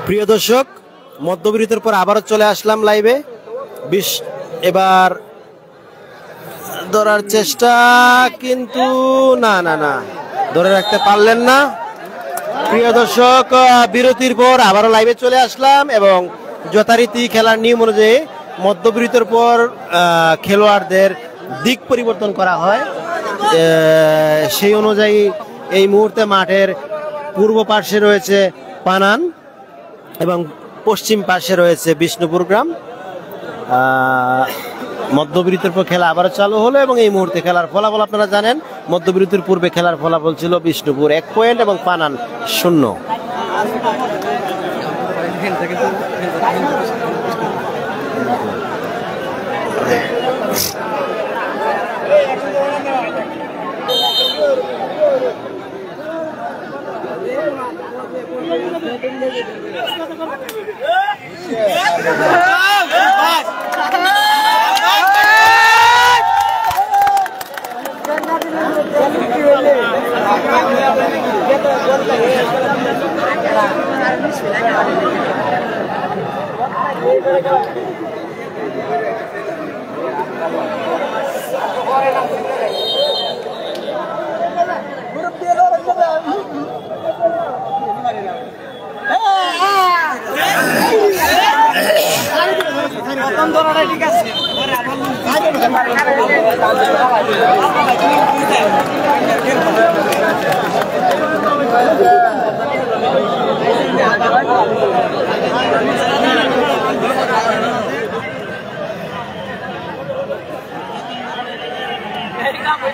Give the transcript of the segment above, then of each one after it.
প্রিয় দর্শক, মধ্যবিরতির পর আবারও চলে আসলাম লাইভে। এবার ধরার চেষ্টা, কিন্তু না না না, ধরে রাখতে পারলেন না। প্রিয় দর্শক, বিরতির পর আবারও লাইভে চলে আসলাম এবং যথারীতি খেলার নিয়ম অনুযায়ী মধ্যবিরতির পর খেলোয়াড়দের দিক পরিবর্তন করা হয়। সেই অনুযায়ী এই মুহূর্তে মাঠের পূর্ব পার্শ্বে রয়েছে পানান এবং পশ্চিম পার্শ্বে রয়েছে বিষ্ণুপুর গ্রাম। মধ্যবিরতির পর খেলা আবারও চালু হলো এবং এই মুহূর্তে খেলার ফলাফল আপনারা জানেন। মধ্যবিরতির পূর্বে খেলার ফলাফল ছিল বিষ্ণুপুর 1 পয়েন্ট এবং পানান 0।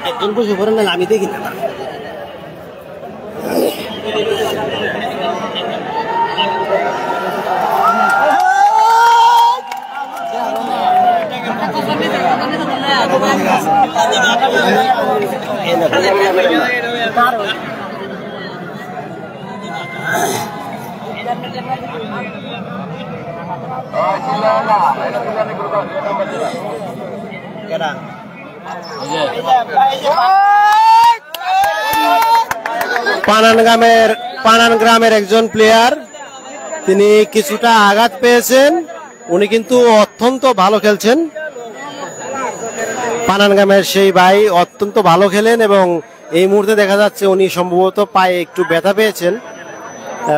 একজন বসে পড়েন না, আমি দেখি না। পানান গ্রামের একজন প্লেয়ার, তিনি কিছুটা আঘাত পেয়েছেন। উনি কিন্তু অত্যন্ত ভালো খেলছেন। পানান গ্রামের সেই ভাই অত্যন্ত ভালো খেলেন এবং এই মুহূর্তে দেখা যাচ্ছে উনি সম্ভবত পায়ে একটু ব্যথা পেয়েছেন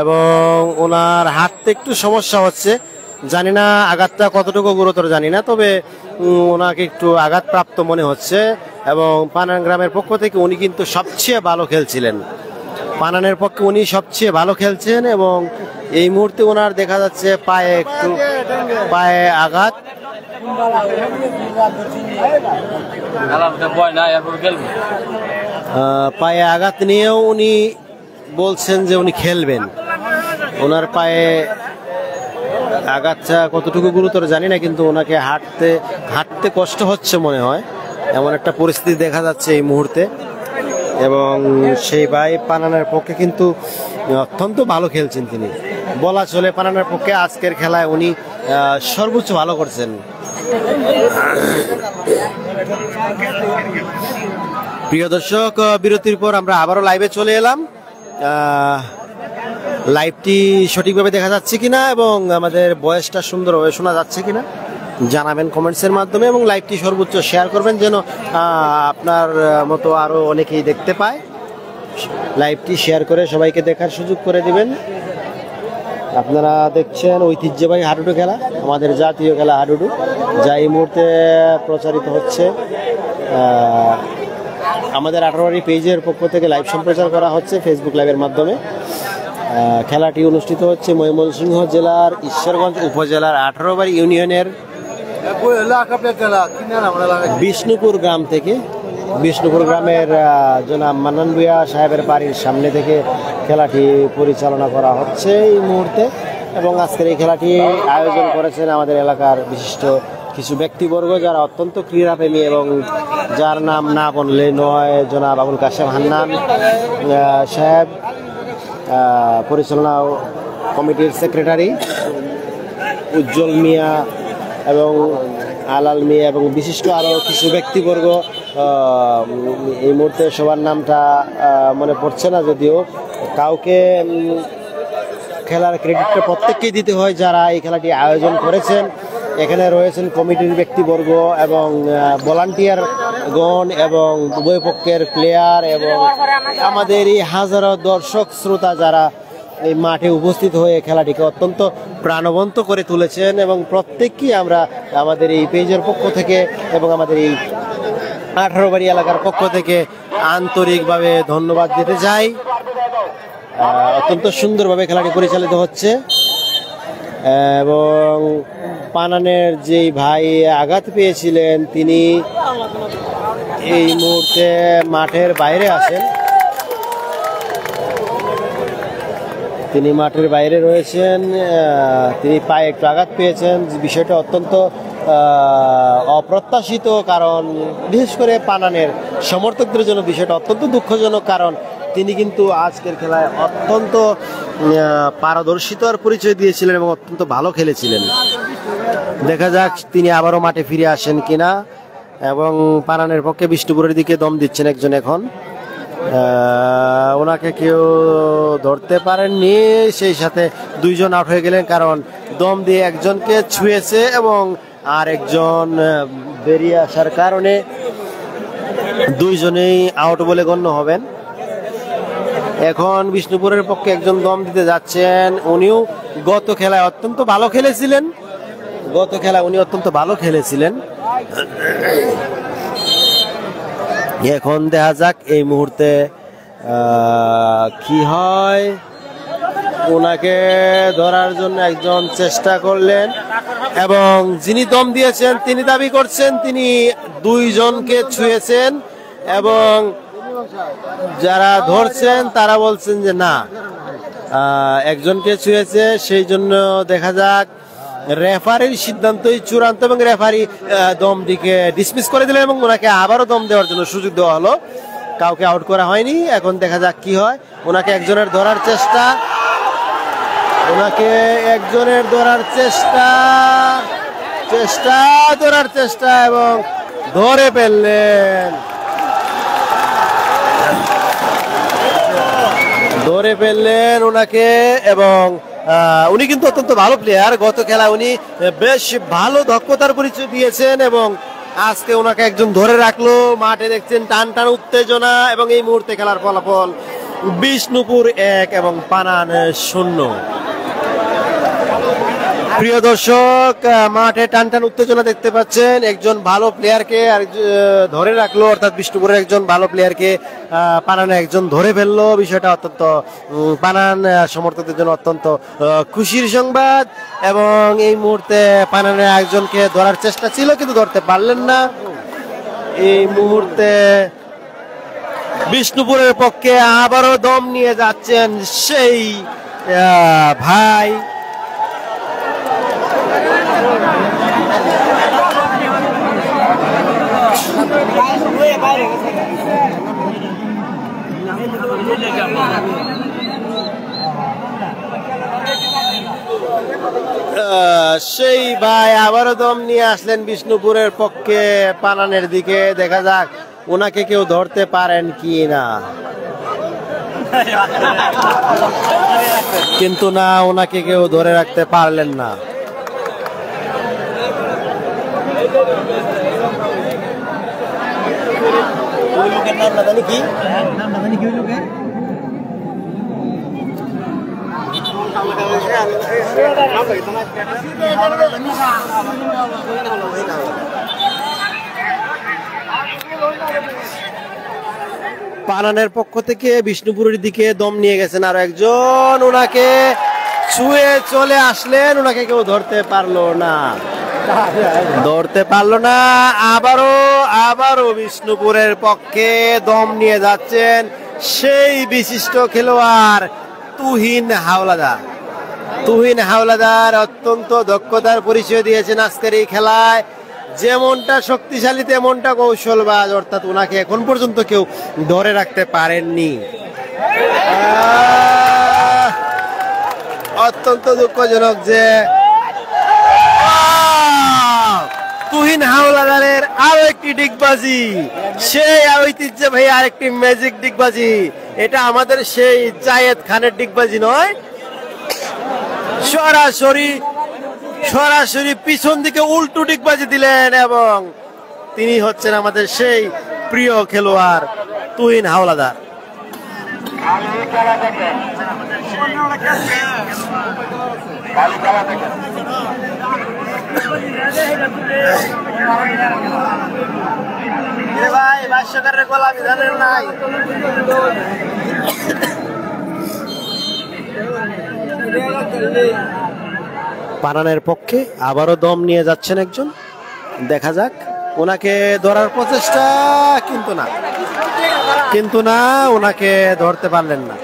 এবং ওনার হাঁটতে একটু সমস্যা হচ্ছে। জানি না আঘাতটা কতটুকু গুরুতর জানি না, তবে ওনাকে একটু আঘাতপ্রাপ্ত মনে হচ্ছে। এবং পানান গ্রামের পক্ষ থেকে উনি কিন্তু সবচেয়ে ভালো খেলছিলেন। পানানের পক্ষে উনি সবচেয়ে ভালো খেলছেন এবং এই মুহূর্তে ওনার দেখা যাচ্ছে পায়ে আঘাত। পায়ে আঘাত নিয়েও উনি বলছেন যে উনি খেলবেন। ওনার পায়ে আঘাতটা কতটুকু গুরুতর জানি না, কিন্তু ওনাকে হাঁটতে কষ্ট হচ্ছে মনে হয়, এমন একটা পরিস্থিতি দেখা যাচ্ছে এই মুহূর্তে। এবং সেই ভাই পানানের পক্ষে কিন্তু অত্যন্ত ভালো খেলছেন। তিনি বলা চলে পানানের পক্ষে আজকের খেলায় উনি সর্বোচ্চ ভালো করছেন। প্রিয় দর্শক, বিরতির পর আমরা আবারও লাইভে চলে এলাম। লাইভটি সঠিকভাবে দেখা যাচ্ছে কিনা এবং আমাদের ভয়েসটা সুন্দরভাবে শোনা যাচ্ছে কিনা জানাবেন কমেন্টসের মাধ্যমে এবং লাইভটি সর্বোচ্চ শেয়ার করবেন যেন আপনার মতো আরও অনেকেই দেখতে পায়। লাইভটি শেয়ার করে সবাইকে দেখার সুযোগ করে দিবেন। আপনারা দেখছেন ঐতিহ্যবাহী হাডুডু খেলা, আমাদের জাতীয় খেলা হাডুডু, যা এই মুহূর্তে প্রচারিত হচ্ছে। আমাদের 18 পেজের পক্ষ থেকে লাইভ সম্প্রচার করা হচ্ছে ফেসবুক লাইভের মাধ্যমে। খেলাটি অনুষ্ঠিত হচ্ছে ময়মনসিংহ জেলার ঈশ্বরগঞ্জ উপজেলার 18 ইউনিয়নের বিষ্ণুপুর গ্রাম থেকে। বিষ্ণুপুর গ্রামের জনাব মান্নান ভূঁইয়া সাহেবের বাড়ির সামনে থেকে খেলাটি পরিচালনা করা হচ্ছে এই মুহূর্তে। এবং আজকের এই খেলাটি আয়োজন করেছেন আমাদের এলাকার বিশিষ্ট কিছু ব্যক্তিবর্গ, যারা অত্যন্ত ক্রীড়াপ্রেমী এবং যার নাম না বললে নয়। জনাব আবুল কাশেম হান্নান সাহেব, পরিচালনা কমিটির সেক্রেটারি উজ্জ্বল মিয়া এবং আলাল মিয়া এবং বিশিষ্ট আরও কিছু ব্যক্তিবর্গ এই মুহূর্তে সবার নামটা মনে পড়ছে না, যদিও কাউকে খেলার ক্রেডিটটা প্রত্যেককেই দিতে হয় যারা এই খেলাটি আয়োজন করেছেন। এখানে রয়েছেন কমিটির ব্যক্তিবর্গ এবং ভলান্টিয়ার গণ এবং উভয় পক্ষের প্লেয়ার এবং আমাদের এই হাজারো দর্শক শ্রোতা যারা এই মাঠে উপস্থিত হয়ে খেলাটিকে অত্যন্ত প্রাণবন্ত করে তুলেছেন, এবং প্রত্যেককেই আমরা আমাদের এই পেজের পক্ষ থেকে এবং আমাদের এই 18 বাড়ি এলাকার পক্ষ থেকে আন্তরিকভাবে ধন্যবাদ দিতে চাই। অত্যন্ত সুন্দরভাবে খেলাটি পরিচালিত হচ্ছে এবং পানানের যেই ভাই আঘাত পেয়েছিলেন তিনি এই মুহূর্তে মাঠের বাইরে আছেন, তিনি মাঠের বাইরে রয়েছেন। তিনি পায়ে একটু আঘাত পেয়েছেন, বিষয়টা অত্যন্ত অপ্রত্যাশিত, কারণ বিশেষ করে পানানের সমর্থকদের জন্য বিষয়টা অত্যন্ত দুঃখজনক, কারণ তিনি কিন্তু আজকের খেলায় অত্যন্ত পারদর্শিতার পরিচয় দিয়েছিলেন এবং অত্যন্ত ভালো খেলেছিলেন। দেখা যাক তিনি আবারও মাঠে ফিরে আসেন কিনা, এবং পানানের পক্ষে বিষ্ণুপুরের দিকে দম দিচ্ছেন একজন। এখন ওনাকে কেউ ধরতে পারেননি, সেই সাথে দুইজন আউট হয়ে গেলেন, কারণ দম দিয়ে একজনকে ছুঁয়েছে এবং আর একজন বেরিয়ে আসার কারণে দুইজনেই আউট বলে গণ্য হবেন। এখন বিষ্ণুপুরের পক্ষে একজন দম দিতে যাচ্ছেন, উনিও গত খেলায় অত্যন্ত ভালো খেলেছিলেন, এখন দেখা যাক এই মুহূর্তে কি হয়। ওনাকে ধরার জন্য একজন চেষ্টা করলেন এবং যিনি দম দিয়েছেন তিনি দাবি করছেন তিনি দুইজনকে ছুঁয়েছেন, এবং যারা ধরছেন তারা বলছেন যে না, একজনকে ছুঁয়েছে। সেই জন্য দেখা যাক রেফারির সিদ্ধান্তই চূড়ান্ত, এবং রেফারি দমটিকে ডিসমিস করে দিলেন এবং ওনাকে আবারও দম দেওয়ার জন্য সুযোগ দেওয়া হলো। কাউকে আউট করা হয়নি। এখন দেখা যাক কি হয়। ওনাকে একজনের ধরার চেষ্টা এবং ধরে ফেললেন ওনাকে, এবং উনি কিন্তু অত্যন্ত ভালো প্লেয়ার। গত খেলা উনি বেশ ভালো দক্ষতার পরিচয় দিয়েছেন এবং আজকে ওনাকে একজন ধরে রাখলো। মাঠে দেখছেন টান টান উত্তেজনা, এবং এই মুহূর্তে খেলার ফলাফল বিষ্ণুপুর 1 এবং পানান 0। প্রিয় দর্শক, মাঠে টান টান উত্তেজনা দেখতে পাচ্ছেন। একজন ভালো প্লেয়ারকে ধরে রাখলো, অর্থাৎ বিষ্ণুপুরের একজন ভালো প্লেয়ারকে পানানে একজন ধরে ফেললো। বিষয়টা অত্যন্ত পানান সমর্থকদের জন্য অত্যন্ত খুশির সংবাদ, এবং এই মুহূর্তে পানানে একজনকে ধরার চেষ্টা ছিল কিন্তু ধরতে পারলেন না। এই মুহূর্তে বিষ্ণুপুরের পক্ষে আবারও দম নিয়ে যাচ্ছেন সেই ভাই। সেই ভাই আবারও দম নিয়ে আসলেন বিষ্ণুপুরের পক্ষে পানানের দিকে। দেখা যাক ওনাকে কেউ ধরতে পারেন কি না, কিন্তু না, ওনাকে কেউ ধরে রাখতে পারলেন না। পানানের পক্ষ থেকে বিষ্ণুপুরের দিকে দম নিয়ে গেছেন আরো একজন, ওনাকে ছুঁয়ে চলে আসলেন, ওনাকে কেউ ধরতে পারলো না। আবারও বিষ্ণুপুরের পক্ষে দম নিয়ে যাচ্ছেন সেই বিশিষ্ট খেলোয়াড় তুহিন হাওলাদার। অত্যন্ত দক্ষতার পরিচয় দিয়েছেন আজকের এই খেলায়, যেমনটা শক্তিশালী তেমনটা কৌশলবাজ, অর্থাৎ ওনাকে এখন পর্যন্ত কেউ ধরে রাখতে পারেননি। অত্যন্ত দুঃখজনক যে তুহিন হাওলাদারের আরো একটি ডিগবাজি, সেই ঐতিহ্যবাহী আরেকটি ম্যাজিক ডিগবাজি। এটা আমাদের সেই জায়েদ খানের ডিগবাজি নয়, সরাসরি সরাসরি পিছন দিকে উল্টো ডিগবাজি দিলেন এবং তিনি হচ্ছেন আমাদের সেই প্রিয় খেলোয়াড় তুহিন হাওলাদার। ভাই ভাষ্যকারের গোলামি জানেন নাই। পানানের পক্ষে আবারও দম নিয়ে যাচ্ছেন একজন, দেখা যাক। ওনাকে ধরার প্রচেষ্টা, কিন্তু না ওনাকে ধরতে পারলেন না।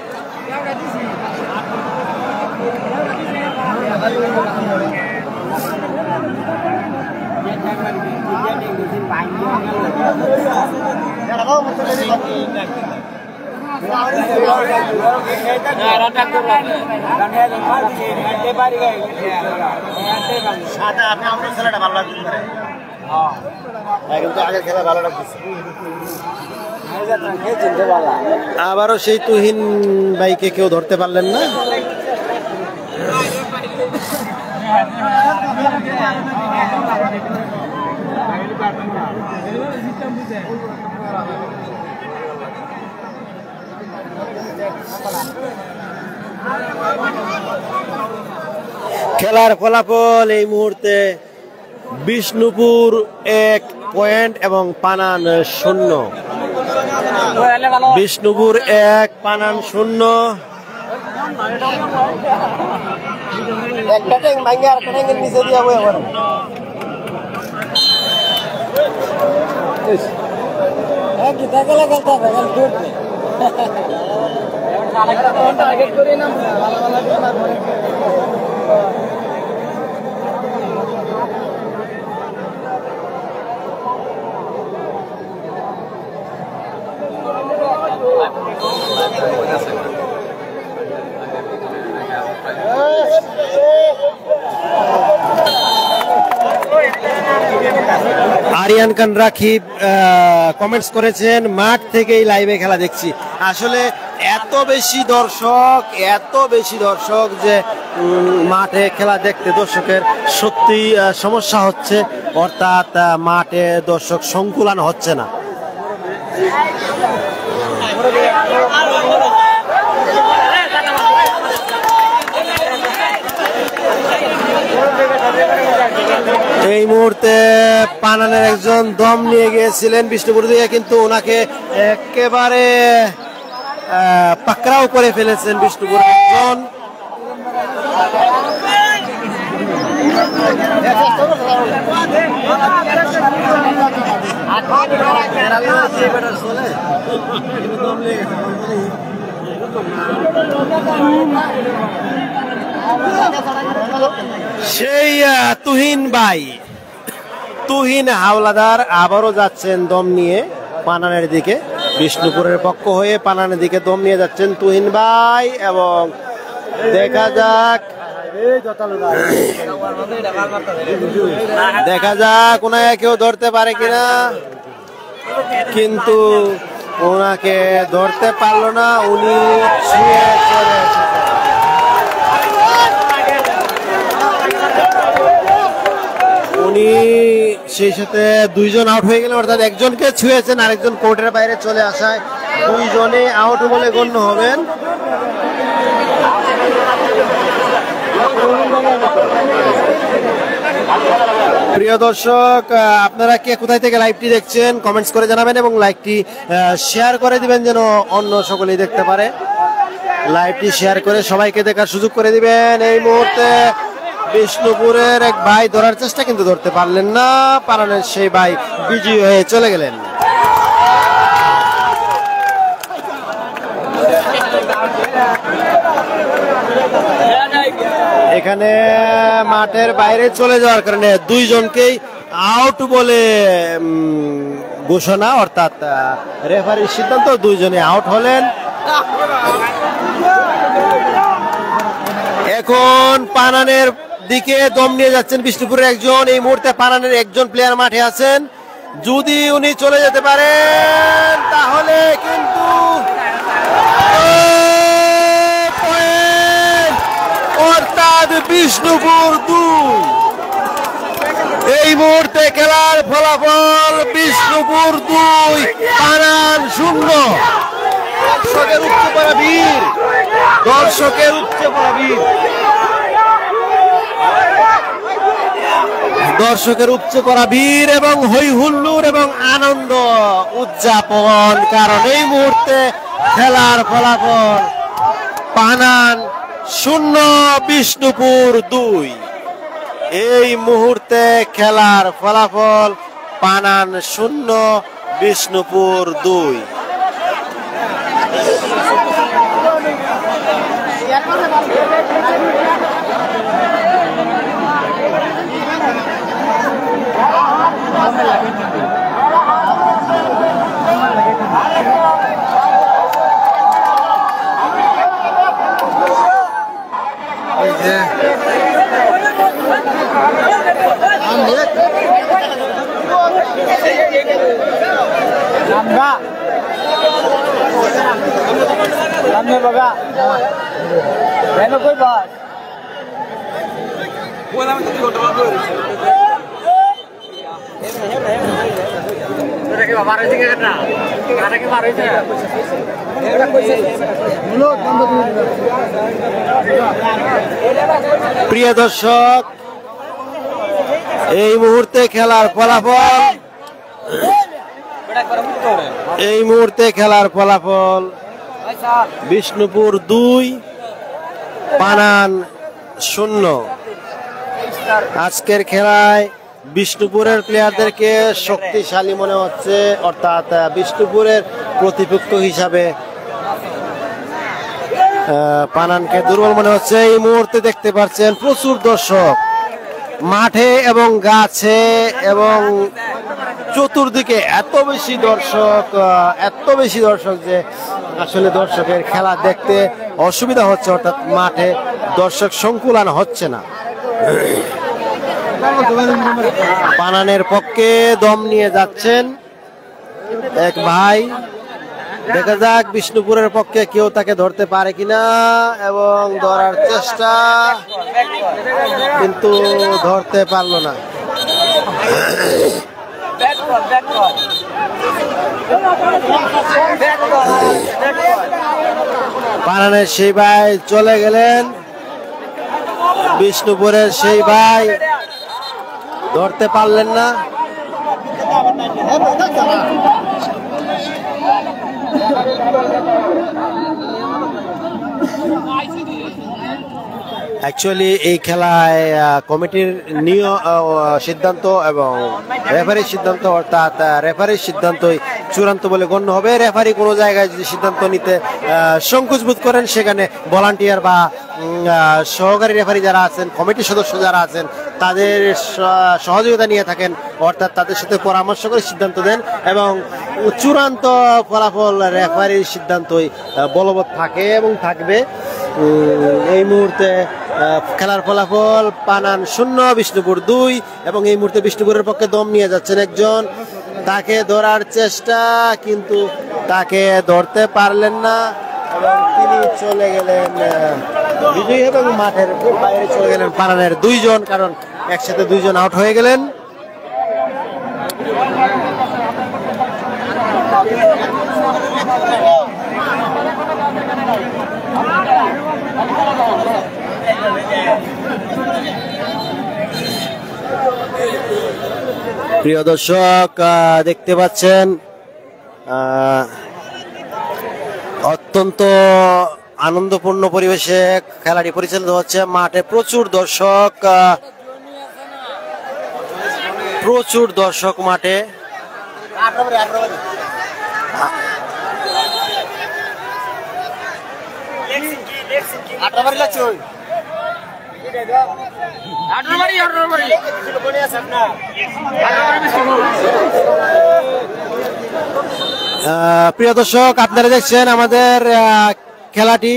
আবারও সেই তুহিন ভাইকে কেউ ধরতে পারলেন না। খেলার ফলাফল এই মুহূর্তে বিষ্ণুপুর 1 পয়েন্ট এবং পানান 0। বিষ্ণুপুর 1, পানান 0। একটা ট্যাঙ্ক ভাঙে আর একটা ট্যাঙ্কের নিচে দিয়ে বয়ে পড়ে। আরিয়ান খান রাকিব কমেন্টস করেছেন, মাঠ থেকেই লাইভে খেলা দেখছি। আসলে এত বেশি দর্শক যে মাঠে খেলা দেখতে দর্শকের সত্যি সমস্যা হচ্ছে, অর্থাৎ মাঠে দর্শক সংকুলান হচ্ছে না। এই মুহূর্তে পানানের একজন দম নিয়ে গিয়েছিলেন বিষ্ণুপুর দিয়ে, কিন্তু ওনাকে একেবারে পাকড়াও করে ফেলেছেন বিষ্ণুপুর একজন। সেই তুহিন হাওলাদার আবারও যাচ্ছেন দম নিয়ে পানানের দিকে। বিষ্ণুপুরের পক্ষ হয়ে পানানের দিকে দম নিয়ে যাচ্ছেন তুহিন ভাই, এবং দেখা যাক ওনাকে কেউ ধরতে পারে কিনা, কিন্তু ওনাকে ধরতে পারলো না। উনি সেই সাথে দুইজন আউট হয়ে গেলেন, অর্থাৎ একজনকে ছুঁয়েছেন, আরেকজন কোর্টের বাইরে চলে আসায় দুইজনে আউট বলে গণ্য হবেন। প্রিয় দর্শক, আপনারা কে কোথায় থেকে লাইভটি দেখছেন কমেন্টস করে জানাবেন এবং লাইভটি শেয়ার করে দিবেন যেন অন্য সকলেই দেখতে পারে। লাইভটি শেয়ার করে সবাইকে দেখার সুযোগ করে দিবেন। এই মুহূর্তে বিষ্ণুপুরের এক ভাই ধরার চেষ্টা, কিন্তু ধরতে পারলেন না। পানানের সেই ভাই বিজয়ী হয়ে চলে গেলেন। এখানে মাঠের বাইরে চলে যাওয়ার কারণে দুইজনকেই আউট বলে ঘোষণা, অর্থাৎ রেফারির সিদ্ধান্ত, দুইজনে আউট হলেন। এখন পানানের দিকে দম নিয়ে যাচ্ছেন বিষ্ণুপুরের একজন। এই মুহূর্তে পানানের একজন প্লেয়ার মাঠে আছেন, যদি উনি চলে যেতে পারেন তাহলে কিন্তু অর্থাৎ বিষ্ণুপুর 2। এই মুহূর্তে খেলার ফলাফল বিষ্ণুপুর 2 পানান 0। দর্শকের উপচে পড়া ভিড়, দর্শকের উপচে পড়া ভিড়, দর্শকের উপচে পড়া ভিড় এবং হই হুল্লোড় এবং আনন্দ উদযাপন। কারণ এই মুহূর্তে খেলার ফলাফল পানান 0 বিষ্ণুপুর 2। এই মুহূর্তে খেলার ফলাফল পানান 0 বিষ্ণুপুর 2। बघा कोई बात প্রিয় দর্শক, এই মুহূর্তে খেলার ফলাফল, এই মুহূর্তে খেলার ফলাফল বিষ্ণুপুর 2 পানান 0। আজকের খেলায় বিষ্ণুপুরের প্লেয়ারদেরকে শক্তিশালী মনে হচ্ছে, অর্থাৎ বিষ্ণুপুরের প্রতিপক্ষ হিসাবে পানানকে দুর্বল মনে হচ্ছে। এই মুহূর্তে দেখতে পাচ্ছেন প্রচুর দর্শক মাঠে এবং গাছে এবং চতুর্দিকে, এত বেশি দর্শক যে আসলে দর্শকের খেলা দেখতে অসুবিধা হচ্ছে, অর্থাৎ মাঠে দর্শক সংকুলান হচ্ছে না। পানানের পক্ষে দম নিয়ে যাচ্ছেন এক ভাই, দেখা যাক বিষ্ণুপুরের পক্ষে কেউ তাকে ধরতে পারে কিনা, এবং ধরার চেষ্টা কিন্তু ধরতে পারলো না। পানানের সেই ভাই চলে গেলেন, বিষ্ণুপুরের সেই ভাই ধরতে পারলেন না। অ্যাকচুয়ালি এই খেলায় কমিটির সিদ্ধান্ত এবং রেফারির সিদ্ধান্ত, অর্থাৎ রেফারির সিদ্ধান্তই চূড়ান্ত বলে গণ্য হবে। রেফারি কোনো জায়গায় যদি সিদ্ধান্ত নিতে সংকোচ বোধ করেন, সেখানে ভলান্টিয়ার বা সহকারী রেফারি যারা আছেন, কমিটির সদস্য যারা আছেন, তাদের সহযোগিতা নিয়ে থাকেন, অর্থাৎ তাদের সাথে পরামর্শ করে সিদ্ধান্ত দেন এবং চূড়ান্ত ফলাফল রেফারির সিদ্ধান্তই বলবৎ থাকে এবং থাকবে। এই মুহূর্তে খেলার ফলাফল পানান 0 বিষ্ণুপুর 2, এবং এই মুহূর্তে বিষ্ণুপুরের পক্ষে দম নিয়ে যাচ্ছেন একজন, তাকে ধরার চেষ্টা কিন্তু তাকে ধরতে পারলেন না এবং তিনি চলে গেলেন বিজয়ী এবং মাঠের বাইরে চলে গেলেন পানানের 2 জন, কারণ একসাথে 2 জন আউট হয়ে গেলেন। প্রিয় দর্শক, দেখতে পাচ্ছেন অত্যন্ত আনন্দপূর্ণ পরিবেশে খেলাটি পরিচালিত হচ্ছে। মাঠে প্রচুর দর্শক মাঠে। প্রিয় দর্শক, আপনারা দেখছেন আমাদের খেলাটি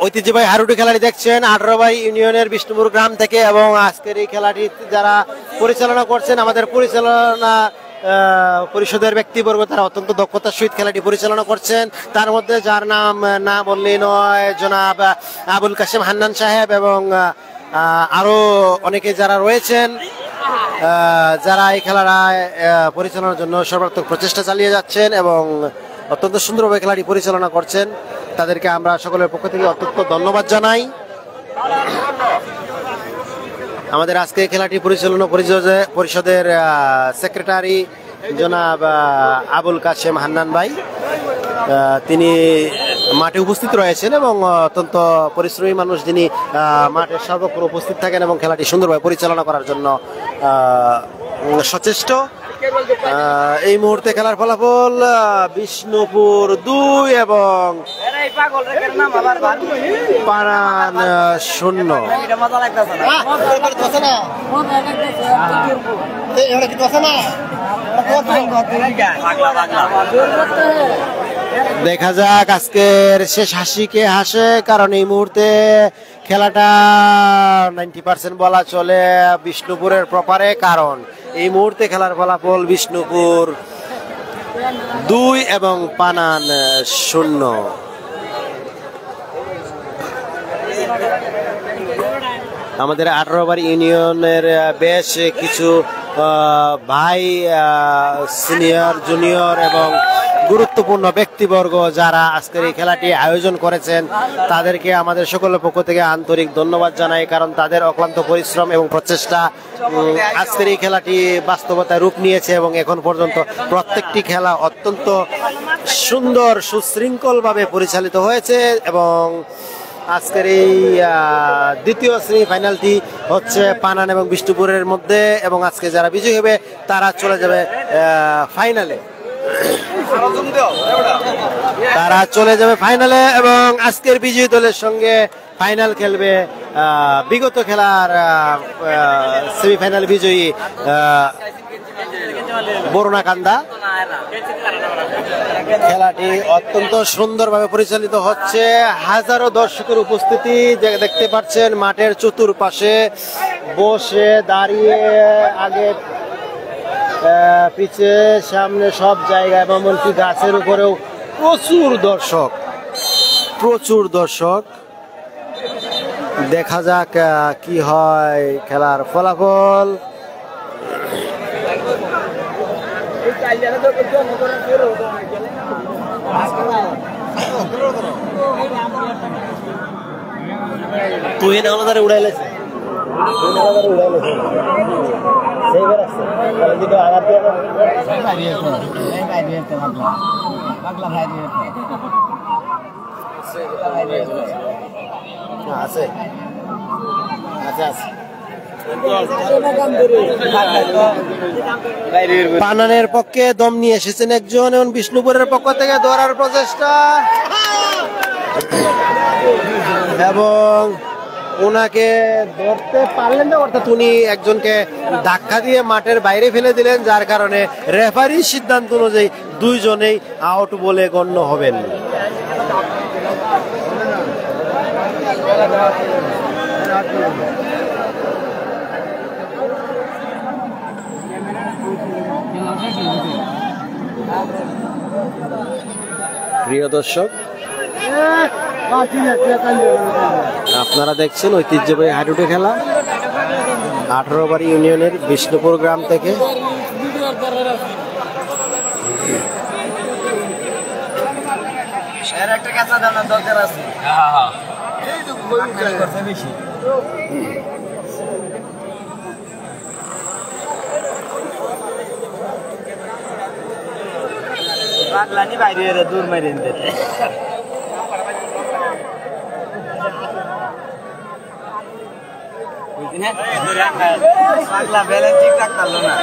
ঐতিহ্যবাহী হাডুডু খেলাটি দেখছেন 18 ইউনিয়নের বিষ্ণুপুর গ্রাম থেকে, এবং আজকের এই খেলাটি যারা পরিচালনা করছেন আমাদের পরিচালনা পরিষদের ব্যক্তিবর্গ, তারা অত্যন্ত দক্ষতার সহিত খেলাটি পরিচালনা করছেন। তার মধ্যে যার নাম না বললেই নয়, জনাব আবুল কাশেম হান্নান সাহেব, এবং আরো অনেকে যারা রয়েছেন যারা এই খেলাটা পরিচালনার জন্য সর্বাত্মক প্রচেষ্টা চালিয়ে যাচ্ছেন এবং অত্যন্ত সুন্দরভাবে খেলাটি পরিচালনা করছেন। তাদেরকে আমরা সকলের পক্ষ থেকে অত্যন্ত ধন্যবাদ জানাই। আমাদের আজকে খেলাটি পরিচালনা পরিষদের সেক্রেটারি জনাব আবুল কাশেম হান্নান ভাই, তিনি মাঠে উপস্থিত রয়েছেন এবং অত্যন্ত পরিশ্রমী মানুষ, যিনি মাঠের সর্বক্ষণ উপস্থিত থাকেন এবং খেলাটি সুন্দরভাবে পরিচালনা করার জন্য সচেষ্ট। এই মুহূর্তে খেলার ফলাফল বিষ্ণুপুর 2 এবং পানান 0। দেখা যাক আজকের শেষ হাসি কে হাসে, কারণ এই মুহূর্তে খেলাটা 90% বলা চলে বিষ্ণুপুরের প্রপারে, কারণ এই মুহূর্তে খেলার ফলাফল বিষ্ণুপুর 2 এবং পানান 0। আমাদের 18 ইউনিয়নের বেশ কিছু ভাই, সিনিয়র, জুনিয়র এবং গুরুত্বপূর্ণ ব্যক্তিবর্গ যারা আজকের এই খেলাটি আয়োজন করেছেন, তাদেরকে আমাদের সকলের পক্ষ থেকে আন্তরিক ধন্যবাদ জানাই, কারণ তাদের অক্লান্ত পরিশ্রম এবং প্রচেষ্টা আজকের এই খেলাটি বাস্তবতায় রূপ নিয়েছে এবং এখন পর্যন্ত প্রত্যেকটি খেলা অত্যন্ত সুন্দর সুশৃঙ্খলভাবে পরিচালিত হয়েছে। এবং আজকের এই দ্বিতীয় সেমিফাইনালটি হচ্ছে পানান এবং বিষ্ণুপুরের মধ্যে, এবং আজকে যারা বিজয়ী হবে তারা চলে যাবে ফাইনালে, এবং আজকের বিজয়ী দলের সঙ্গে ফাইনাল খেলবে বিগত খেলার সেমিফাইনাল বিজয়ী বরুণাকান্দা। খেলাটি অত্যন্ত সুন্দরভাবে পরিচালিত হচ্ছে, হাজারো দর্শকের উপস্থিতি দেখতে পাচ্ছেন মাঠের চতুর্পাশে, বসে দাঁড়িয়ে আগে পিছে সামনে সব জায়গায়, এমনকি গাছের উপরেও প্রচুর দর্শক। দেখা যাক কি হয় খেলার ফলাফল। তুই নালাদারে উড়াইলেছে আছে। পানানের পক্ষে দম নিয়ে এসেছেন একজন, এবং বিষ্ণুপুরের পক্ষ থেকে ধরার প্রচেষ্টা, এবং ওনাকে ধরতে পারলেন না, অর্থাৎ উনি একজনকে ধাক্কা দিয়ে মাঠের বাইরে ফেলে দিলেন, যার কারণে রেফারির সিদ্ধান্ত অনুযায়ী দুইজনেই আউট বলে গণ্য হবেন। প্রিয় দর্শক, আপনারা দেখছেন ঐতিহ্যবাহী হাডুডু খেলা 18 ইউনিয়নের বিষ্ণুপুর গ্রাম থেকে। বাইরে দূর মেরে ঠিক রাখতাম না।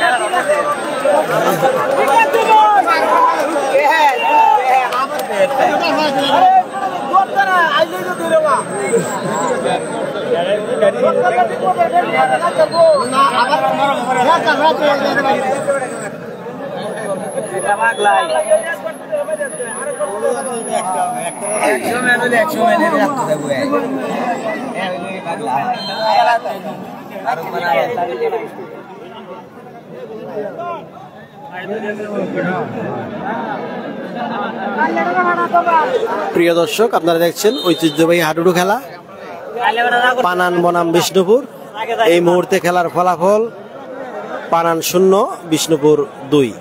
প্রিয় দর্শক, আপনারা দেখছেন ঐতিহ্যবাহী হাডুডু খেলা পানান বনাম বিষ্ণুপুর। এই মুহূর্তে খেলার ফলাফল পানান 0, বিষ্ণুপুর 2।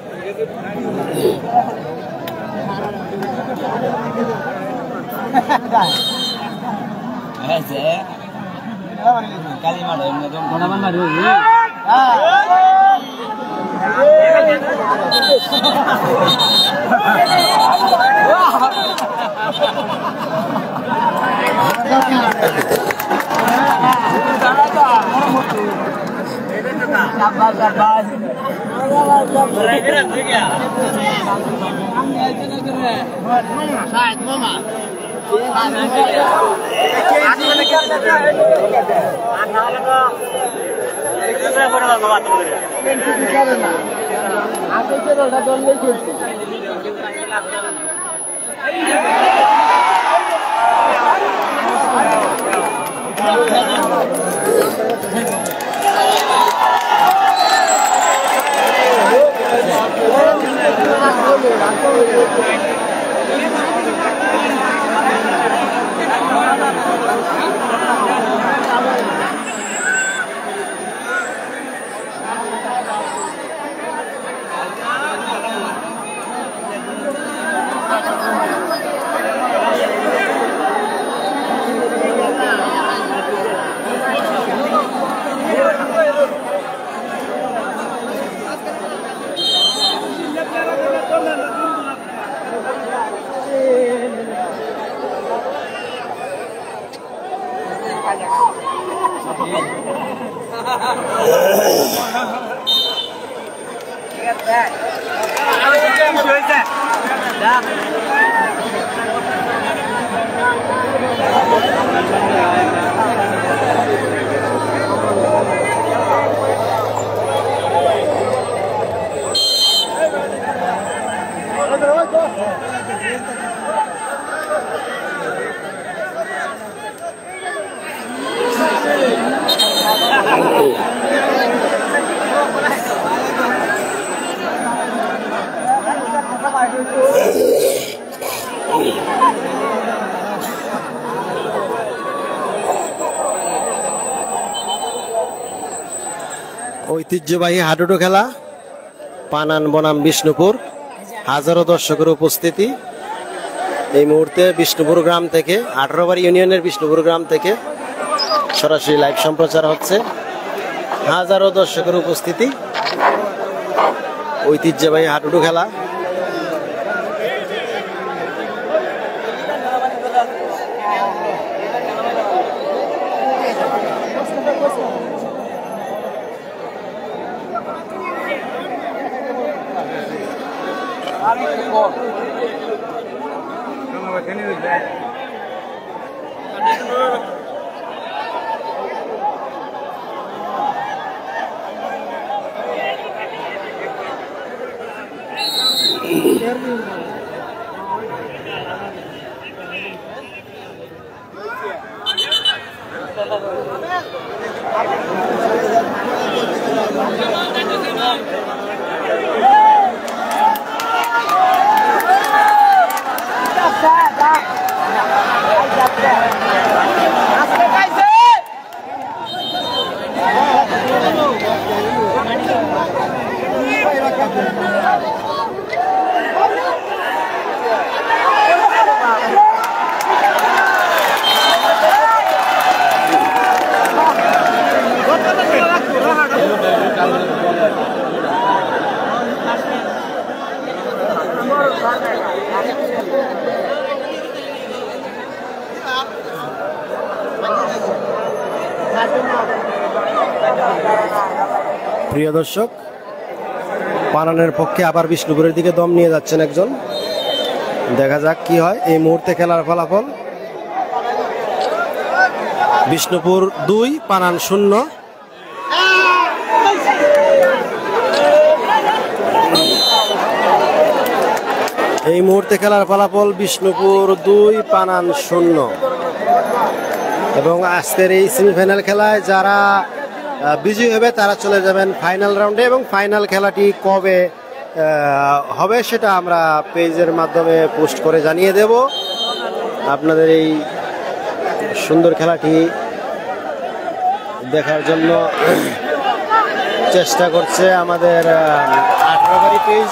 ঐতিহ্যবাহী হাডুডু খেলা পানান বনাম বিষ্ণুপুর, হাজারো দর্শকের উপস্থিতি। এই মুহূর্তে বিষ্ণুপুর গ্রাম থেকে, 18 ইউনিয়নের বিষ্ণুপুর গ্রাম থেকে সরাসরি লাইভ সম্প্রচার হচ্ছে। হাজারো দর্শকের উপস্থিতি, ঐতিহ্যবাহী হাডুডু খেলা। প্রিয় দর্শক, পানানের পক্ষে আবার বিষ্ণুপুরের দিকে দম নিয়ে যাচ্ছেন একজন। দেখা যাক কি হয় এই মুহূর্তে খেলার ফলাফল। বিষ্ণুপুর 2, পানান 0। এই মুহূর্তে খেলার ফলাফল বিষ্ণুপুর 2, পানান 0। এবং আজকের এই সেমিফাইনাল খেলায় যারা বিজয়ী হবে তারা চলে যাবেন ফাইনাল রাউন্ডে। এবং ফাইনাল খেলাটি কবে হবে সেটা আমরা পেজের মাধ্যমে পোস্ট করে জানিয়ে দেব। আপনাদের এই সুন্দর খেলাটি দেখার জন্য চেষ্টা করছে আমাদের 18 পেজ।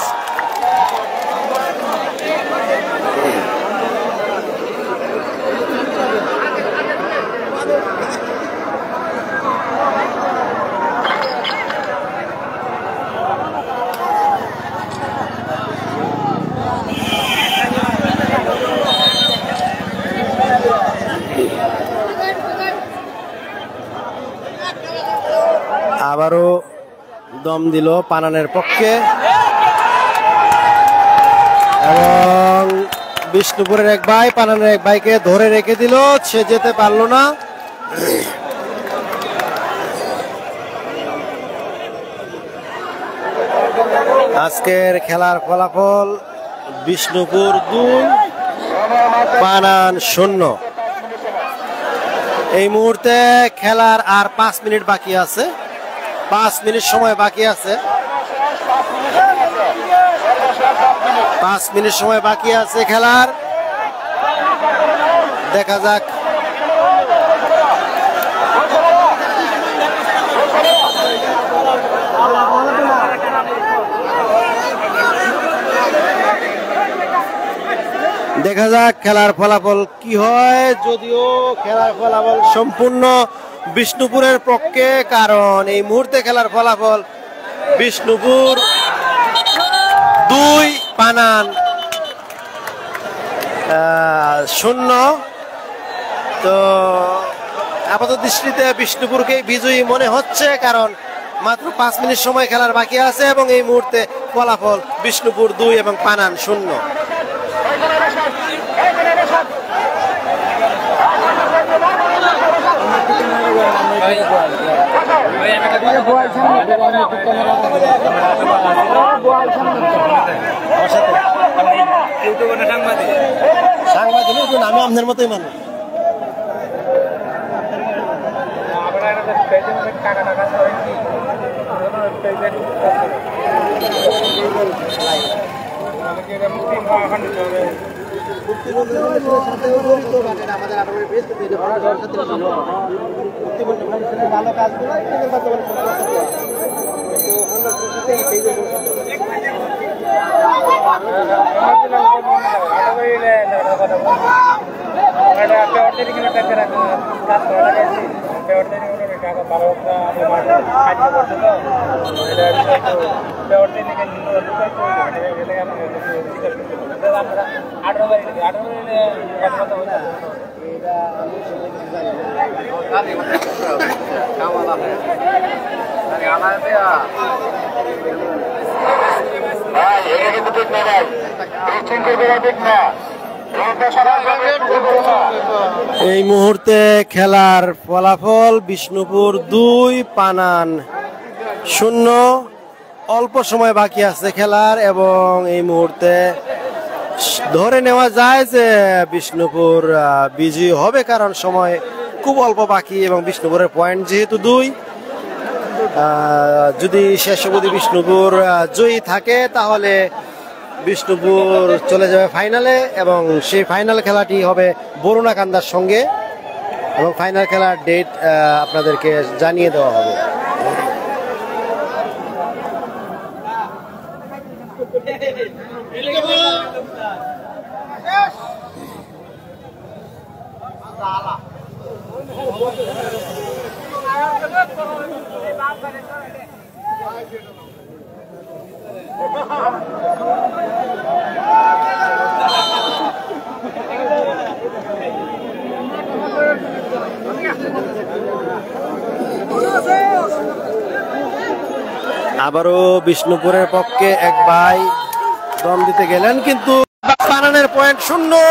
আবারও দম দিল পানানের পক্ষে এবং বিষ্ণুপুরের এক ভাই পানানের এক ভাইকে ধরে রেখে দিল, সে যেতে পারল না। আজকের খেলার ফলাফল বিষ্ণুপুর 2, পানান 0। এই মুহূর্তে খেলার আর 5 মিনিট বাকি আছে, 5 মিনিট সময় বাকি আছে, 5 মিনিট সময় বাকি আছে খেলার। দেখা যাক খেলার ফলাফল কি হয়। যদিও খেলার ফলাফল সম্পূর্ণ বিষ্ণুপুরের পক্ষে, কারণ এই মুহূর্তে খেলার ফলাফল বিষ্ণুপুর 2, পানান 0। তো আপাতত দৃষ্টিতে বিষ্ণুপুরকে বিজয়ী মনে হচ্ছে, কারণ মাত্র 5 মিনিট সময় খেলার বাকি আছে এবং এই মুহূর্তে ফলাফল বিষ্ণুপুর 2 এবং পানান 0। সাংবাদিক আমি আপনার মতোই মানুষ। ভালো কাজ এই মুহূর্তে খেলার ফলাফল বিষ্ণুপুর 2, পানান 0। অল্প সময় বাকি আছে খেলার এবং এই মুহূর্তে ধরে নেওয়া যায় যে বিষ্ণুপুর বিজয়ী হবে, কারণ সময় খুব অল্প বাকি এবং বিষ্ণুপুরের পয়েন্ট যেহেতু 2। যদি শেষ অবধি বিষ্ণুপুর জয়ী থাকে তাহলে বিষ্ণুপুর চলে যাবে ফাইনালে এবং সেই ফাইনাল খেলাটি হবে বরুণাকান্দার সঙ্গে এবং ফাইনাল খেলার ডেট আপনাদেরকে জানিয়ে দেওয়া হবে। আবারও বিষ্ণুপুরের পক্ষে এক ভাই দম দিতে গেলেন, কিন্তু পানানের পয়েন্ট 0।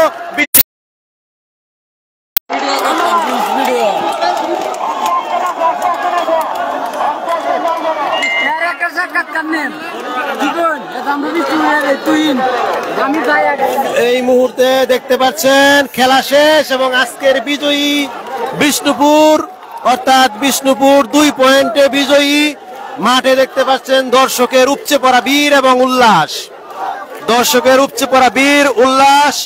এই মুহূর্তে দেখতে পাচ্ছেন খেলা শেষ এবং আজকের বিজয়ী বিষ্ণুপুর, অর্থাৎ বিষ্ণুপুর 2 পয়েন্টে বিজয়ী। মাঠে দেখতে পাচ্ছেন দর্শকের উপচে পড়া বীর এবং উল্লাস, দর্শকের উপচে পড়া বীর উল্লাস।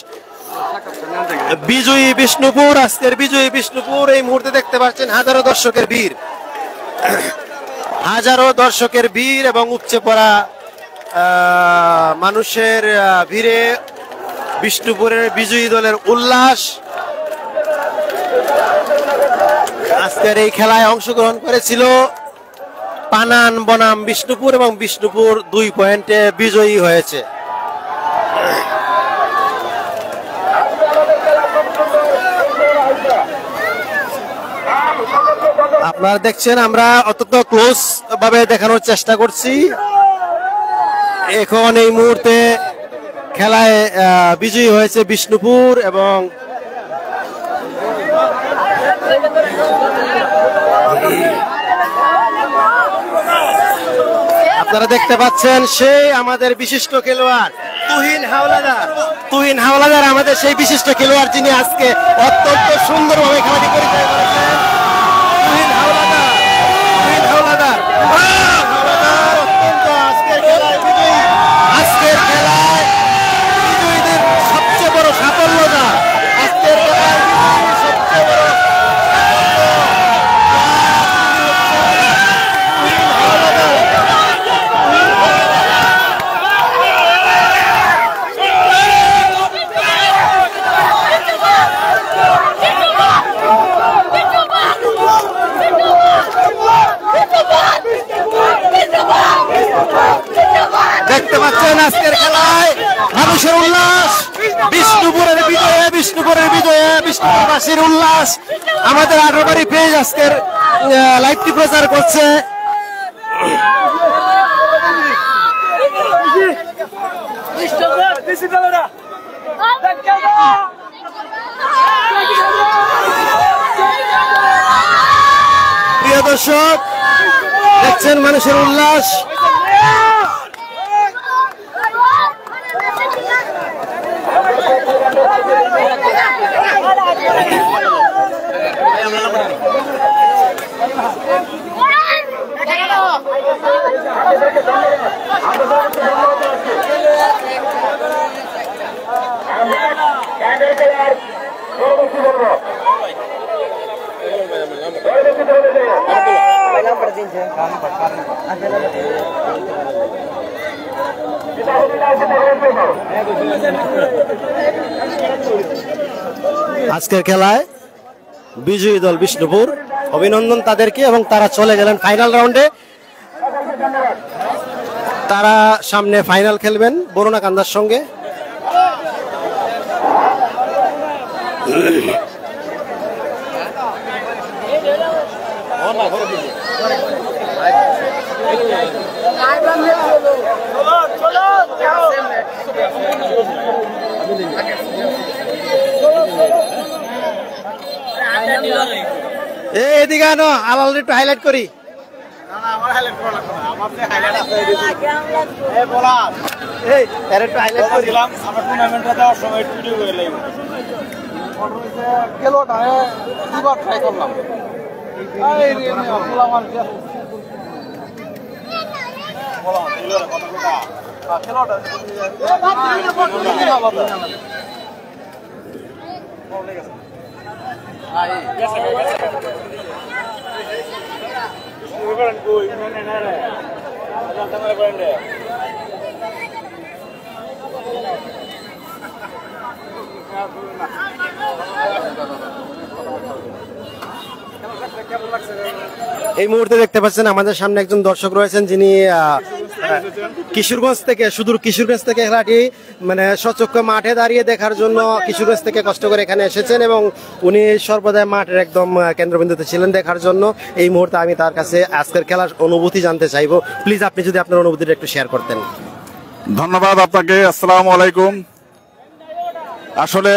বিজয়ী বিষ্ণুপুর, আজকের বিজয়ী বিষ্ণুপুর। এই মুহূর্তে দেখতে পাচ্ছেন হাজারো দর্শকের বীর, হাজারো দর্শকের বীর এবং উপচে পড়া মানুষের ভিড়ে বিষ্ণুপুরের বিজয়ী দলের উল্লাস। আজকের এই খেলায় অংশগ্রহণ করেছিল পানান বনাম বিষ্ণুপুর এবং বিষ্ণুপুর 2 পয়েন্টে বিজয়ী হয়েছে। আপনারা দেখছেন আমরা অত্যন্ত ক্লোজ ভাবে দেখানোর চেষ্টা করছি। এখন এই মুহূর্তে খেলায় বিজয়ী হয়েছে বিষ্ণুপুর এবং আপনারা দেখতে পাচ্ছেন সেই আমাদের বিশিষ্ট খেলোয়াড় তুহিন হাওলাদার। তুহিন হাওলাদার আমাদের সেই বিশিষ্ট খেলোয়াড় যিনি আজকে অত্যন্ত সুন্দরভাবে খেলাটি পরিচালনা করেছেন। তুহিন হাওলাদার, তুহিন হাওলাদার, হাওলাদার অত্যন্ত আজকের খেলায় বিজয়ী। আজকের খেলায় বিজয়ীদের সবচেয়ে বড় সাফল্যতা, আজকের খেলায় বিজয়ীদের সবচেয়ে বড় দেখতে পাচ্ছেন আজকের খেলায় মানুষের উল্লাস, বিষ্ণুপুরের বিজয়ে, বিষ্ণুপুরের বিজয়ে, বিষ্ণুপুরবাসীর উল্লাস। আমাদের 18 বাড়ি পেজ আজকের লাইভটি প্রচার করছে। প্রিয় দর্শক, দেখছেন মানুষের উল্লাস। আজকের খেলায় বিজয়ী দল বিষ্ণুপুর, অভিনন্দন তাদেরকে এবং তারা চলে গেলেন ফাইনাল রাউন্ডে। তারা সামনে ফাইনাল খেলবেন বরুণা কান্দার সঙ্গে। এদিকে আনো, আলাল একটু হাইলাইট করি। এই মুহূর্তে দেখতে পাচ্ছেন আমাদের সামনে একজন দর্শক রয়েছেন যিনি কিশোরগঞ্জ থেকে, সুদূর কিশোরগঞ্জ থেকে খেলাটি মানে সচক্ষে মাঠে দাঁড়িয়ে দেখার জন্য কিশোরগঞ্জ থেকে কষ্ট করে এখানে এসেছেন এবং উনি সর্বদাই মাঠের একদম কেন্দ্রবিন্দুতে ছিলেন দেখার জন্য। এই মুহূর্তে আমি তার কাছে আজকের খেলার অনুভূতি জানতে চাইবো। প্লিজ আপনি যদি আপনার অনুভূতিটা একটু শেয়ার করতেন। ধন্যবাদ আপনাকে। আসসালামু আলাইকুম। আসলে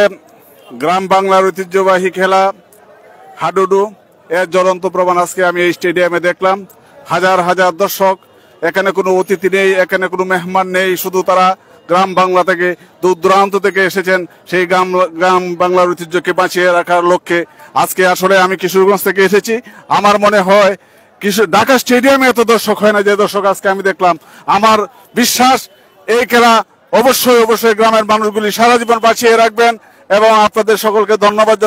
গ্রাম বাংলার ঐতিহ্যবাহী খেলা হাডুডু এর জ্বলন্ত প্রমাণ আজকে আমি এই স্টেডিয়ামে দেখলাম। হাজার হাজার দর্শক এখানে কোনো অতিথি নেই, এখানে কোনো মেহমান নেই, শুধু তারা গ্রাম বাংলা থেকে দূর দূরান্ত থেকে এসেছেন সেই গ্রাম বাংলার ঐতিহ্যকে বাঁচিয়ে রাখার লক্ষ্যে। আজকে আসলে আমি কিশোরগঞ্জ থেকে এসেছি, আমার মনে হয় ঢাকা স্টেডিয়ামে এত দর্শক হয় না যে দর্শক আজকে আমি দেখলাম। আমার বিশ্বাস এই খেলা অবশ্যই গ্রামের মানুষগুলি সারা জীবন বাঁচিয়ে রাখবেন। এবং আপনাদের সকলকে ধন্যবাদ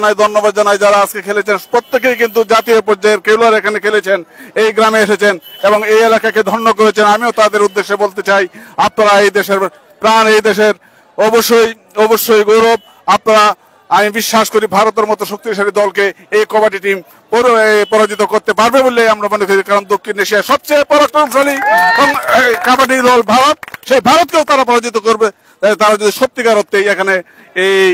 জানাই যারা আজকে খেলেছেন। প্রত্যেকেই কিন্তু জাতীয় পর্যায়ের খেলোয়াড় এখানে খেলেছেন, এই গ্রামে এসেছেন এবং এই এলাকাকে ধন্য করেছেন। আমিও তাদের উদ্দেশ্যে বলতে চাই, আপনারা এই দেশের প্রাণ, এই দেশের অবশ্যই গৌরব। আপনারা, আমি বিশ্বাস করি ভারতের মতো শক্তিশালী দলকে এই কবাডি টিম পরাজিত করতে পারবে বলে আমরা মনে করি। কারণ দক্ষিণ এশিয়ার সবচেয়ে পরাক্রমশালী কাবাডি দল ভারত, সেই ভারতকেও তারা পরাজিত করবে তারা যদি সত্যিকার অর্থে এখানে এই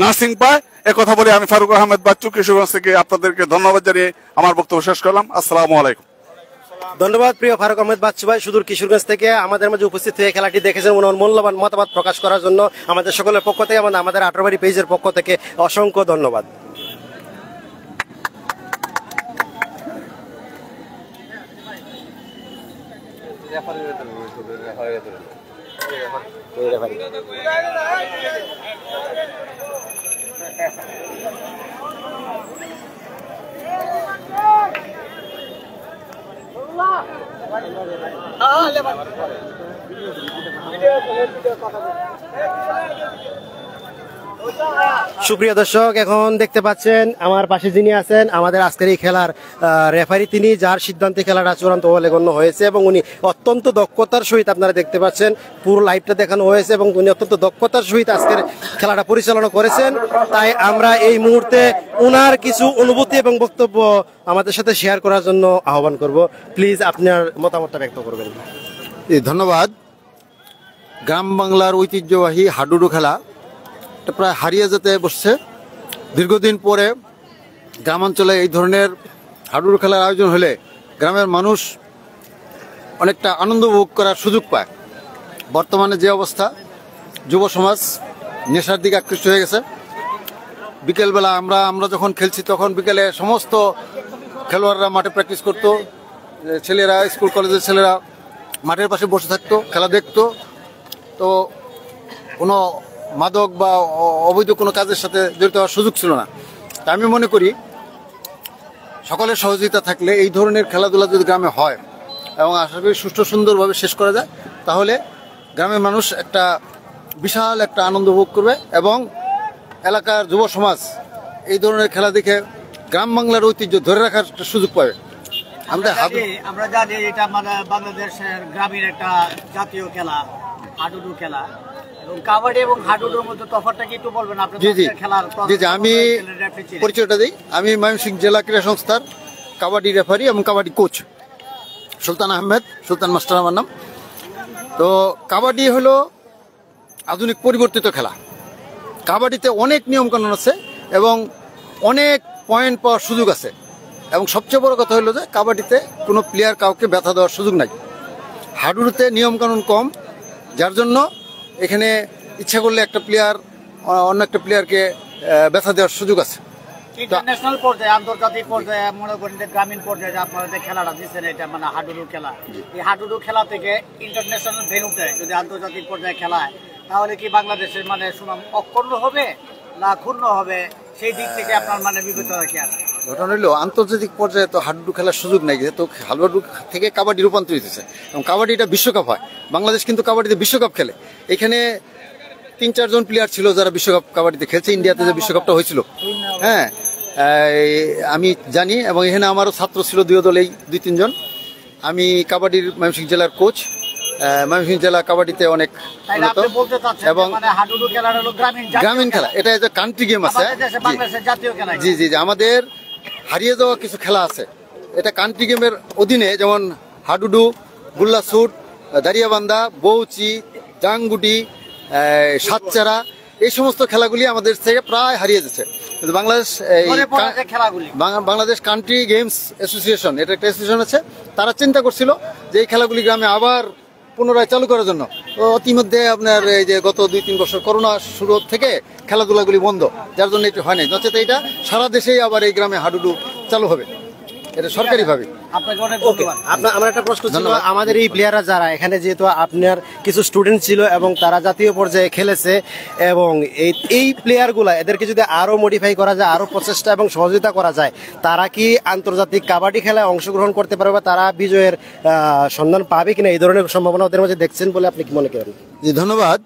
নার্সিং পায়। কথা বলে আমি ফারুক আহমেদ বাচ্চু কিশোরগঞ্জ থেকে আপনাদেরকে ধন্যবাদ জানিয়ে আমার বক্তব্য শেষ করলাম। আসসালামু আলাইকুম। ধন্যবাদ প্রিয় ফারুক আহমেদ বাচ্চু ভাই, সুদূর কিশোরগঞ্জ থেকে আমাদের মাঝে উপস্থিত হয়ে খেলাটি দেখেছেন, ওনার মূল্যবান মতামত প্রকাশ করার জন্য আমাদের সকলের পক্ষ থেকে এবং আমাদের 18 বাড়ি পেজের পক্ষ থেকে অসংখ্য ধন্যবাদ। সুপ্রিয় দর্শক, এখন দেখতে পাচ্ছেন আমার পাশে যিনি আছেন আমাদের আজকের এই খেলার রেফারি, তিনি যার সিদ্ধান্তে খেলাটা চূড়ান্ত বলে গণ্য হয়েছে এবং উনি অত্যন্ত দক্ষতার সহিত, আপনারা দেখতে পাচ্ছেন পুরো লাইভটা দেখানো হয়েছে এবং উনি অত্যন্ত দক্ষতার সহিত আজকের খেলাটা পরিচালনা করেছেন। তাই আমরা এই মুহূর্তে উনার কিছু অনুভূতি এবং বক্তব্য আমাদের সাথে শেয়ার করার জন্য আহ্বান করব। প্লিজ আপনার মতামতটা ব্যক্ত করবেন। ধন্যবাদ। গ্রাম বাংলার ঐতিহ্যবাহী হাডুডু খেলা প্রায় হারিয়ে যেতে বসছে। দীর্ঘদিন পরে গ্রামাঞ্চলে এই ধরনের হাডুডু খেলার আয়োজন হলে গ্রামের মানুষ অনেকটা আনন্দ উপভোগ করার সুযোগ পায়। বর্তমানে যে অবস্থা, যুব সমাজ নেশার দিকে আকৃষ্ট হয়ে গেছে। বিকেলবেলা আমরা যখন খেলছি তখন বিকেলে সমস্ত খেলোয়াড়রা মাঠে প্র্যাকটিস করতো, ছেলেরা স্কুল কলেজের ছেলেরা মাঠের পাশে বসে থাকতো, খেলা দেখতো। তো কোনো মাদক বা অবৈধ কোনো কাজের সাথে জড়িত হওয়ার সুযোগ ছিল না। তা আমি মনে করি সকলের সহযোগিতা থাকলে এই ধরনের খেলাধুলা যদি গ্রামে হয় এবং আশা করি সুষ্ঠু সুন্দরভাবে শেষ করা যায়, তাহলে গ্রামের মানুষ একটা বিশাল একটা আনন্দ উপভোগ করবে এবং এলাকার যুব সমাজ এই ধরনের খেলা দেখে গ্রাম বাংলার ঐতিহ্য ধরে রাখার একটা সুযোগ পাবে। আমরা জানি এটা মানে বাংলাদেশের গ্রামীণ একটা জাতীয় খেলা, হাডুডু খেলা। কাবাডি এবং হাডুডুর মধ্যে তফাৎটা কি একটু বলবেন আপনি? জি, আমি পরিচয়টা দিই। আমি ময়মনসিংহ জেলা ক্রীড়া সংস্থার কাবাডি রেফারি এবং কাবাডি কোচ সুলতান আহমেদ, সুলতান মাস্টার আমার নাম। তো কাবাডি হলো আধুনিক পরিবর্তিত খেলা। কাবাডিতে অনেক নিয়মকানুন আছে এবং অনেক পয়েন্ট পাওয়ার সুযোগ আছে এবং সবচেয়ে বড় কথা হলো যে কাবাডিতে কোনো প্লেয়ার কাউকে ব্যথা দেওয়ার সুযোগ নাই। হাডুডুতে নিয়মকানুন কম, যার জন্য এখানে ইচ্ছা করলে একটা প্লেয়ার অন্য একটা প্লেয়ারকে ব্যথা দেওয়ার সুযোগ আছে। ইন্টারন্যাশনাল পর্যায়ে, আন্তর্জাতিক পর্যায়ে, মনে করেন যে গ্রামীণ পর্যায়ে যে আপনারা যে খেলাটা দিচ্ছেন, এটা মানে হাডুডু খেলা, এই হাডুডু খেলা থেকে ইন্টারন্যাশনাল ভেন্যুতে যদি আন্তর্জাতিক পর্যায়ে খেলা হয়, তাহলে কি বাংলাদেশের মানে সুনাম অক্ষুণ্ণ হবে না ক্ষুণ্ণ হবে? সেই দিক থেকে আপনার মানে বিবেচনা কি আছে? ঘটনা হলো আন্তর্জাতিক পর্যায়ে তো হাডুডু খেলার সুযোগ নাই, যেহেতু হাডুডু থেকে কাবাডি রূপান্তরিত হয়েছে এবং কাবাডিটা বিশ্বকাপ হয়। বাংলাদেশ কিন্তু কাবাডিতে বিশ্বকাপ খেলে। এখানে 3-4 জন প্লেয়ার ছিল যারা বিশ্বকাপ কাবাডিতে খেলছে। ইন্ডিয়াতে যে বিশ্বকাপটা হয়েছিল, হ্যাঁ আমি জানি, এবং এখানে আমারও ছাত্র ছিল 2 দলেই 2-3 জন। আমি কাবাডির ময়মনসিংহ জেলার কোচ। ময়মনসিংহ জেলা কাবাডিতে অনেক এবং গ্রামীণ খেলা, এটা একটা কান্ট্রি গেম আছে। জি জি জি, আমাদের হারিয়ে যাওয়া কিছু খেলা আছে, এটা কান্ট্রি গেমের অধীনে, যেমন হাডুডু, গুল্লা শুট, দাঁড়িয়াবান্ধা, বউচি, জাংগুটি, সাতচারা, এই সমস্ত খেলাগুলি আমাদের থেকে প্রায় হারিয়ে যাচ্ছে। কিন্তু বাংলাদেশ কান্ট্রি গেমস অ্যাসোসিয়েশন, এটা একটা অ্যাসোসিয়েশন আছে, তারা চিন্তা করছিল যে এই খেলাগুলি গ্রামে আবার পুনরায় চালু করার জন্য। তো ইতিমধ্যে আপনার এই যে গত 2-3 বছর করোনা শুরু থেকে খেলাধুলাগুলি বন্ধ, যার জন্য এটি হয় নাই। নচেত এটা সারা দেশেই আবার এই গ্রামে হাডুডু চালু হবে, এটা সরকারিভাবে। আপনাকে অনেক ওকে, ধন্যবাদ। আমার একটা প্রশ্ন ছিল, ধন্যবাদ। আমাদের এই প্লেয়াররা যারা এখানে, যেহেতু আপনার কিছু স্টুডেন্ট ছিল এবং তারা জাতীয় পর্যায়ে খেলেছে, এবং এই প্লেয়ারগুলা এদেরকে যদি আরো মডিফাই করা যায়, আরো প্রচেষ্টা এবং সহযোগিতা করা যায়, তারা কি আন্তর্জাতিক কাবাডি খেলায় অংশগ্রহণ করতে পারবে বা তারা বিজয়ের সন্ধান পাবে কিনা, এই ধরনের সম্ভাবনা ওদের মধ্যে দেখছেন বলে আপনি কি মনে করেন? জি ধন্যবাদ।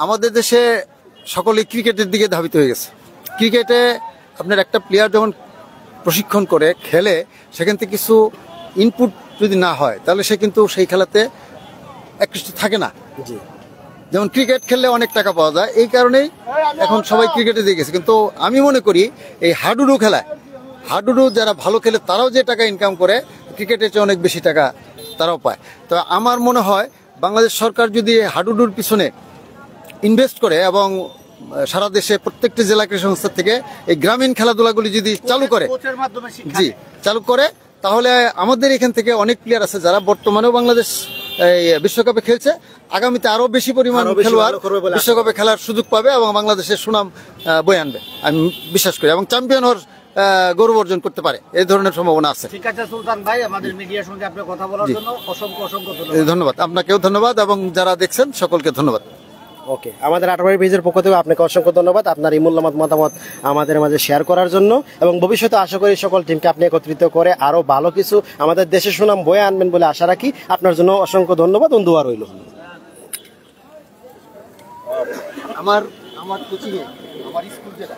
আমাদের দেশে সকলে ক্রিকেটের দিকে ধাবিত হয়ে গেছে। ক্রিকেটে আপনার একটা প্লেয়ার যখন প্রশিক্ষণ করে খেলে, সেখান থেকে কিছু ইনপুট যদি না হয় তাহলে সে কিন্তু সেই খেলাতে একটু থাকে না। জি, যেমন ক্রিকেট খেললে অনেক টাকা পাওয়া যায়, এই কারণেই এখন সবাই ক্রিকেটে দিয়ে গেছে। কিন্তু আমি মনে করি এই হাডুডু খেলায়, হাডুডু যারা ভালো খেলে তারাও যে টাকা ইনকাম করে, ক্রিকেটের চেয়ে অনেক বেশি টাকা তারাও পায়। তো আমার মনে হয় বাংলাদেশ সরকার যদি হাডুডুর পিছনে ইনভেস্ট করে এবং সারা দেশে প্রত্যেকটি জেলা ক্রীড়া সংস্থা থেকে এই গ্রামীণ খেলাধুলাগুলি যদি চালু করে, কোচের মাধ্যমে শিক্ষা জি দেয়। চালু করে, তাহলে আমাদের এখান থেকে অনেক প্লেয়ার আছে যারা বর্তমানেও বাংলাদেশ এই বিশ্বকাপে খেলছে, আগামীতে আরো বেশি পরিমাণ আরো বেশি খেলোয়াড় ভালো করবে বলে আশা বিশ্বকাপে খেলার সুযোগ পাবে এবং বাংলাদেশের সুনাম বয়ে আনবে আমি বিশ্বাস করি, এবং চ্যাম্পিয়ন হওয়ার গৌরব অর্জন করতে পারে, এই ধরনের সম্ভাবনা আছে। ঠিক আছে সুলতান ভাই, আমাদের মিডিয়ার সঙ্গে আপনি কথা বলার জন্য অসংখ্য অসংখ্য ধন্যবাদ। ধন্যবাদ, আপনাকেও ধন্যবাদ এবং যারা দেখছেন সকলকে ধন্যবাদ। ওকে, আমাদের আটবাড়ি পেজের পক্ষ থেকে আপনাকে অসংখ্য ধন্যবাদ আপনার এই মূল্যবান মতামত আমাদের মাঝে শেয়ার করার জন্য, এবং ভবিষ্যতে আশা করি সকল টিমকে আপনি একত্রিত করে আরো ভালো কিছু আমাদের দেশের সুনাম বয়ে আনবেন বলে আশা রাখি। আপনার জন্য অসংখ্য ধন্যবাদ, দোয়া রইল। আমার কোচিং এ আমার স্কুল যেটা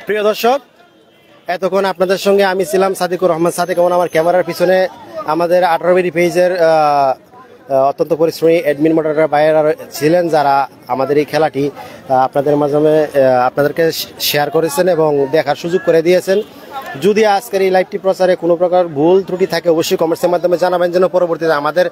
প্রিয় দর্শক, এতক্ষণ আপনাদের সঙ্গে আমি ছিলাম সাদিকুর রহমান সাদিক, এবং আমার ক্যামেরার পিছনে আমাদের আটবাড়ি পেজের অত্যন্ত পরিশ্রমী অ্যাডমিন মডারেটর ভাইয়েরা ছিলেন, যারা আমাদের এই খেলাটি আপনাদের মাধ্যমে আপনাদেরকে শেয়ার করেছেন এবং দেখার সুযোগ করে দিয়েছেন। যদি আজকের এই লাইভটি প্রচারে কোনো প্রকার ভুল ত্রুটি থাকে অবশ্যই কমেন্টসের মাধ্যমে জানাবেন, যেন পরবর্তীতে আমাদের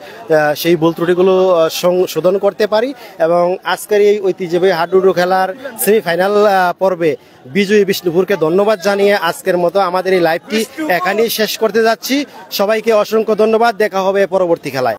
সেই ভুল ত্রুটিগুলো সংশোধন করতে পারি। এবং আজকের এই ঐতিহ্যবাহী হাডুডু খেলার সেমিফাইনাল পর্বে বিজয়ী বিষ্ণুপুরকে ধন্যবাদ জানিয়ে আজকের মতো আমাদের এই লাইভটি এখানেই শেষ করতে যাচ্ছি। সবাইকে অসংখ্য ধন্যবাদ, দেখা হবে পরবর্তী খেলায়।